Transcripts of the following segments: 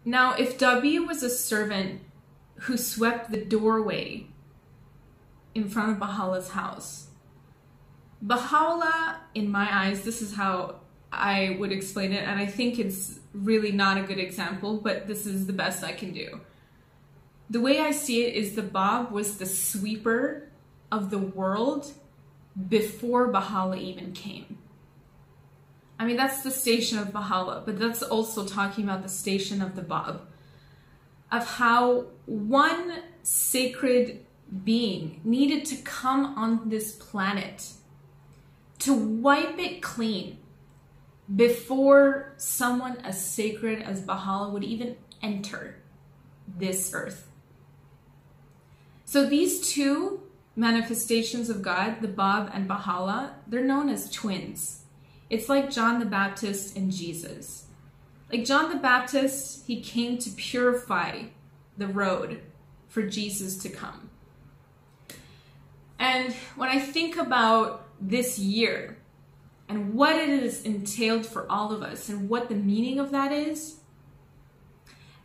Now, if W was a servant who swept the doorway in front of Baha'u'llah's house, Baha'u'llah, in my eyes, this is how I would explain it, and I think it's really not a good example, but this is the best I can do. The way I see it is the Bab was the sweeper of the world before Baha'u'llah even came. I mean, that's the station of Baha'u'llah, but that's also talking about the station of the Bab, of how one sacred being needed to come on this planet to wipe it clean before someone as sacred as Baha'u'llah would even enter this earth. So these two manifestations of God, the Bab and Baha'u'llah, they're known as twins. It's like John the Baptist and Jesus. Like John the Baptist, he came to purify the road for Jesus to come. And when I think about this year and what it has entailed for all of us and what the meaning of that is,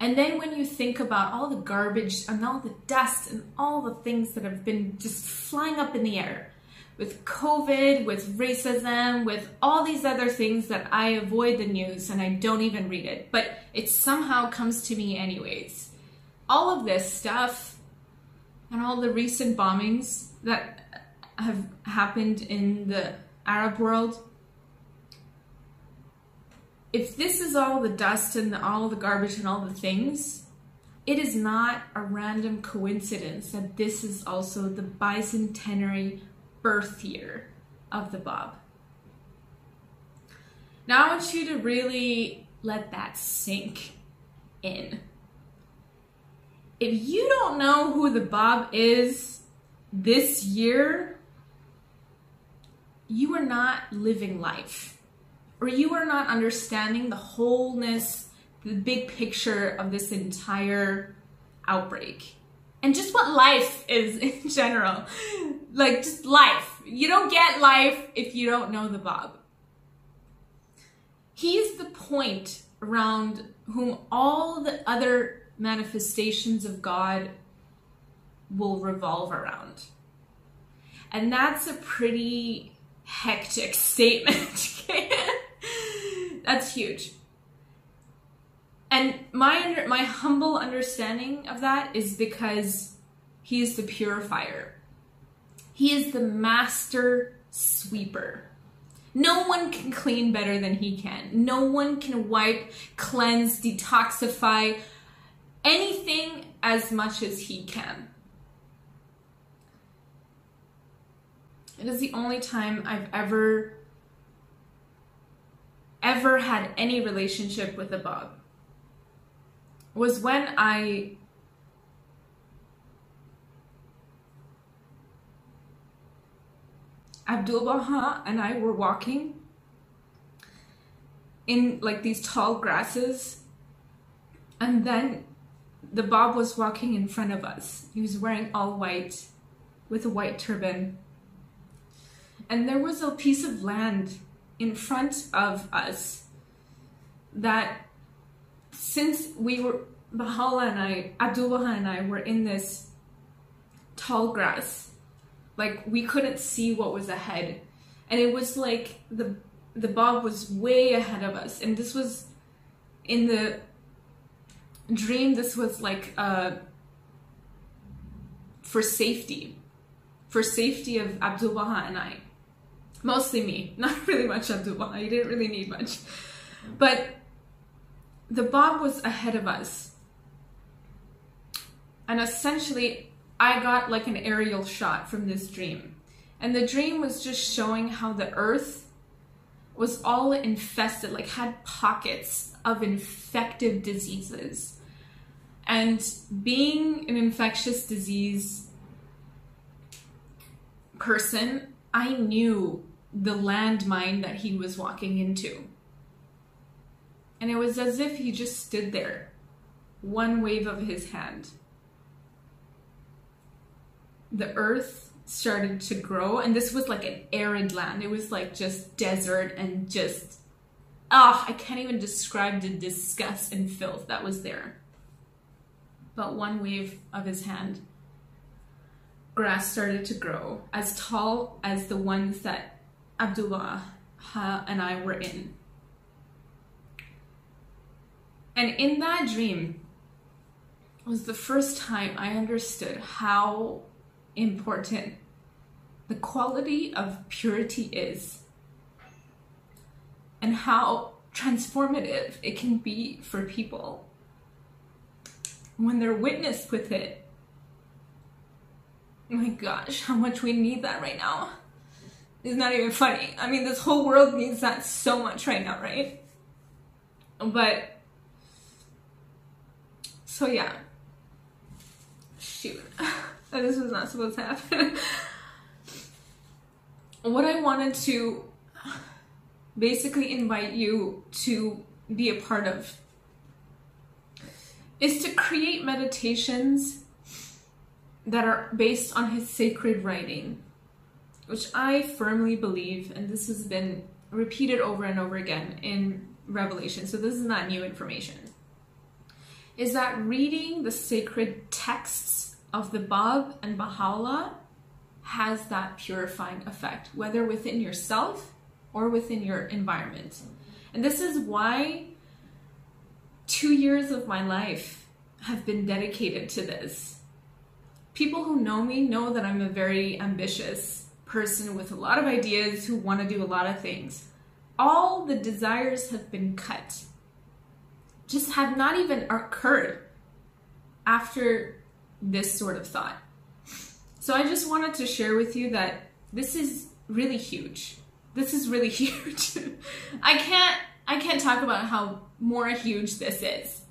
and then when you think about all the garbage and all the dust and all the things that have been just flying up in the air, with COVID, with racism, with all these other things that I avoid the news and I don't even read it, but it somehow comes to me anyways. All of this stuff and all the recent bombings that have happened in the Arab world, if this is all the dust and all the garbage and all the things, it is not a random coincidence that this is also the bicentenary birth year of the Bab. Now I want you to really let that sink in. If you don't know who the Bab is this year, you are not living life, or you are not understanding the wholeness, the big picture of this entire outbreak. And just what life is in general. Like, just life. You don't get life if you don't know the Bab. He is the point around whom all the other manifestations of God will revolve around. And that's a pretty hectic statement. That's huge. And my humble understanding of that is because he is the purifier. He is the master sweeper. No one can clean better than he can. No one can wipe, cleanse, detoxify anything as much as he can. It is the only time I've ever had any relationship with a Bab. Was when Abdul Baha and I were walking in like these tall grasses, and then the Bab was walking in front of us. He was wearing all white with a white turban, and there was a piece of land in front of us that, since we were, Baha'u'llah and I, Abdul Baha and I were in this tall grass, like we couldn't see what was ahead. And it was like the Bab was way ahead of us. And this was, in the dream, this was like for safety of Abdul Baha and I. Mostly me, not really much Abdul Baha. He didn't really need much. But the Bab was ahead of us. And essentially, I got like an aerial shot from this dream. And the dream was just showing how the earth was all infested, like had pockets of infective diseases. And being an infectious disease person, I knew the landmine that he was walking into. And it was as if he just stood there, one wave of his hand. The earth started to grow, and this was like an arid land. It was like just desert and just I can't even describe the disgust and filth that was there. But one wave of his hand, grass started to grow as tall as the ones that Abdullah and I were in. And in that dream was the first time I understood how important the quality of purity is and how transformative it can be for people when they're witnessed with it. Oh my gosh, how much we need that right now. It's not even funny. I mean, this whole world needs that so much right now, right? But, so yeah. Shoot. This was not supposed to happen. What I wanted to basically invite you to be a part of is to create meditations that are based on his sacred writing, which I firmly believe, and this has been repeated over and over again in Revelation, so this is not new information, is that reading the sacred texts of the Bab and Baha'u'llah has that purifying effect, whether within yourself or within your environment. And this is why 2 years of my life have been dedicated to this. People who know me know that I'm a very ambitious person with a lot of ideas who want to do a lot of things. All the desires have been cut, just have not even occurred after this sort of thought. So I just wanted to share with you that this is really huge. This is really huge. I can't talk about how more huge this is.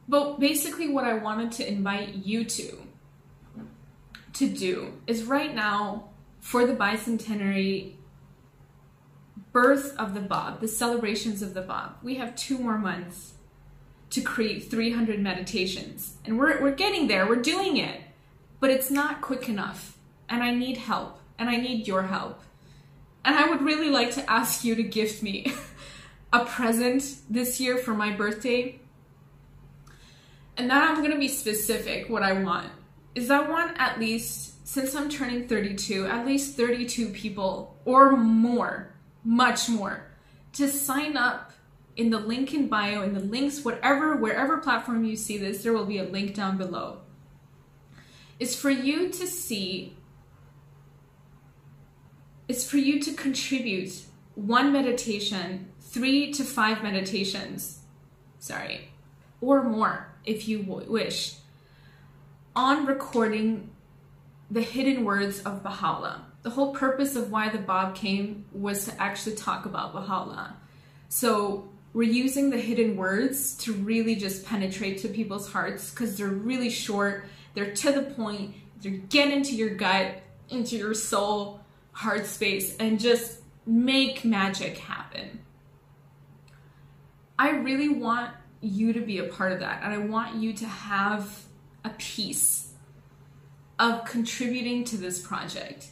But basically what I wanted to invite you to do is right now, for the Bicentenary birth of the Bab, the celebrations of the Bab, we have 2 more months to create 300 meditations. And we're getting there, we're doing it, but it's not quick enough. And I need help, and I need your help. And I would really like to ask you to gift me a present this year for my birthday. And now I'm gonna be specific. What I want is I want at least, since I'm turning 32, at least 32 people or more, much more, to sign up in the link in bio, in the links, wherever platform you see this, there will be a link down below. It's for you to see, it's for you to contribute 1 meditation, 3 to 5 meditations, or more if you wish, on recording the hidden words of Baha'u'llah. The whole purpose of why the Bab came was to actually talk about Baha'u'llah. So we're using the hidden words to really just penetrate to people's hearts because they're really short, they're to the point, they get into your gut, into your soul, heart space, and just make magic happen. I really want you to be a part of that, and I want you to have a piece of contributing to this project.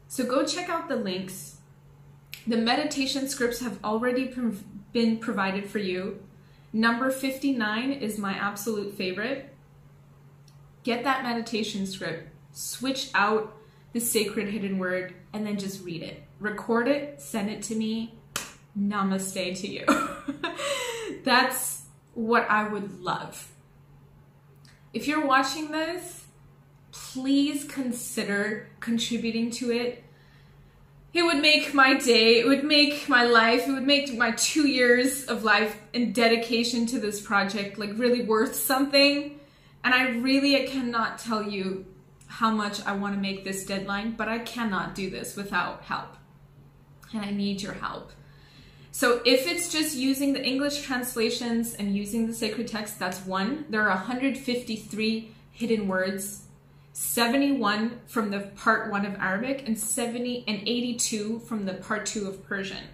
So go check out the links. The meditation scripts have already been provided for you. Number 59 is my absolute favorite. Get that meditation script, switch out the sacred hidden word, and then just read it. Record it, send it to me. Namaste to you. That's what I would love. If you're watching this, please consider contributing to it. It would make my day, it would make my life, it would make my 2 years of life and dedication to this project like really worth something. And I cannot tell you how much I want to make this deadline, but I cannot do this without help. And I need your help. So if it's just using the English translations and using the sacred text, that's 1. There are 153 hidden words, 71 from the part 1 of Arabic and 82 from the part 2 of Persian.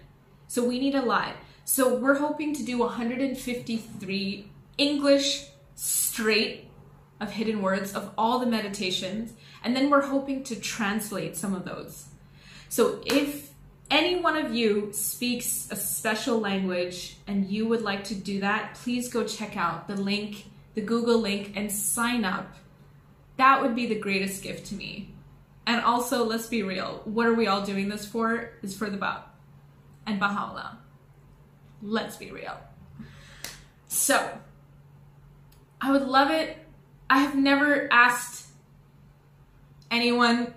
So we need a lot. So we're hoping to do 153 English straight of hidden words of all the meditations. And then we're hoping to translate some of those. So if any one of you speaks a special language and you would like to do that, please go check out the link, the Google link, and sign up. That would be the greatest gift to me. And also, let's be real, what are we all doing this for? Is for the Bab and Baha'u'llah. Let's be real. So, I would love it. I have never asked anyone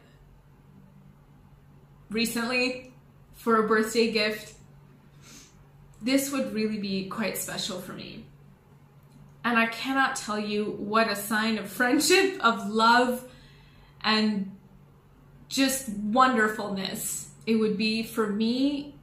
recently for a birthday gift. This would really be quite special for me. And I cannot tell you what a sign of friendship, of love, and just wonderfulness it would be for me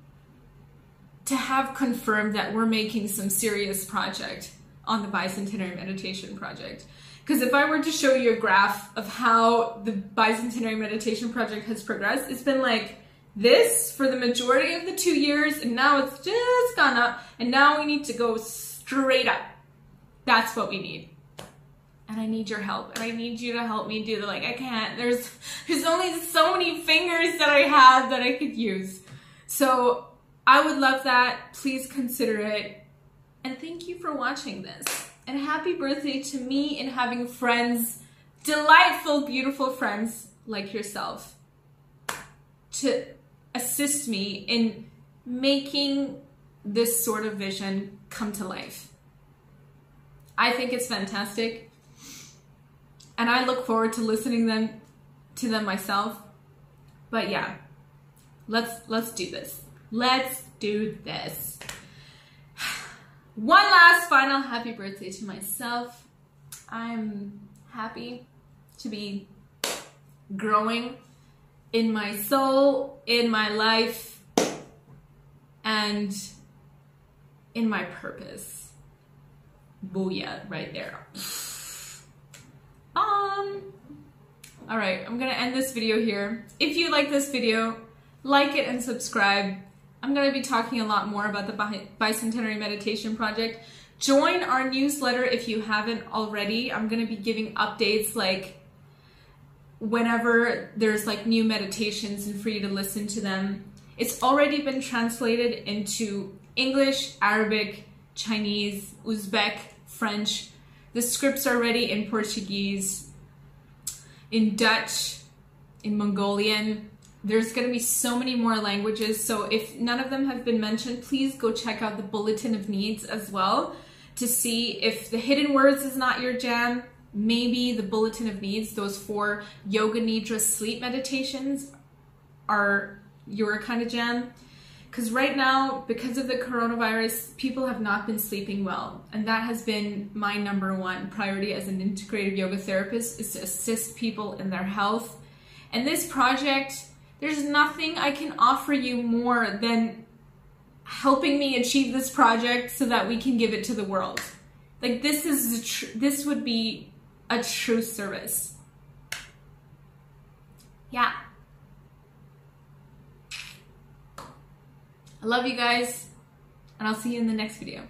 to have confirmed that we're making some serious project on the Bicentenary Meditation Project. Because if I were to show you a graph of how the Bicentenary Meditation Project has progressed, it's been like this for the majority of the 2 years, and now it's just gone up, and now we need to go straight up. That's what we need. And I need your help, and I need you to help me do the, like, I can't, there's only so many fingers that I have that I could use. So I would love that. Please consider it. And thank you for watching this. And happy birthday to me and having friends, delightful, beautiful friends like yourself, to assist me in making this sort of vision come to life. I think it's fantastic. And I look forward to listening to them myself. But yeah, let's do this. Let's do this. One last final happy birthday to myself. I'm happy to be growing in my soul, in my life, and in my purpose. Booyah, right there. All right, I'm gonna end this video here. If you like this video, like it and subscribe. I'm gonna be talking a lot more about the Bicentenary Meditation Project. Join our newsletter if you haven't already. I'm gonna be giving updates like whenever there's like new meditations and for you to listen to them. It's already been translated into English, Arabic, Chinese, Uzbek, French. The scripts are ready in Portuguese, in Dutch, in Mongolian. There's going to be so many more languages, so if none of them have been mentioned, please go check out the Bulletin of Needs as well to see if the hidden words is not your jam. Maybe the Bulletin of Needs, those 4 Yoga Nidra sleep meditations, are your kind of jam. Because right now, because of the coronavirus, people have not been sleeping well. And that has been my #1 priority as an integrative yoga therapist, is to assist people in their health. And this project, there's nothing I can offer you more than helping me achieve this project so that we can give it to the world. Like, this would be a true service. Yeah. I love you guys, and I'll see you in the next video.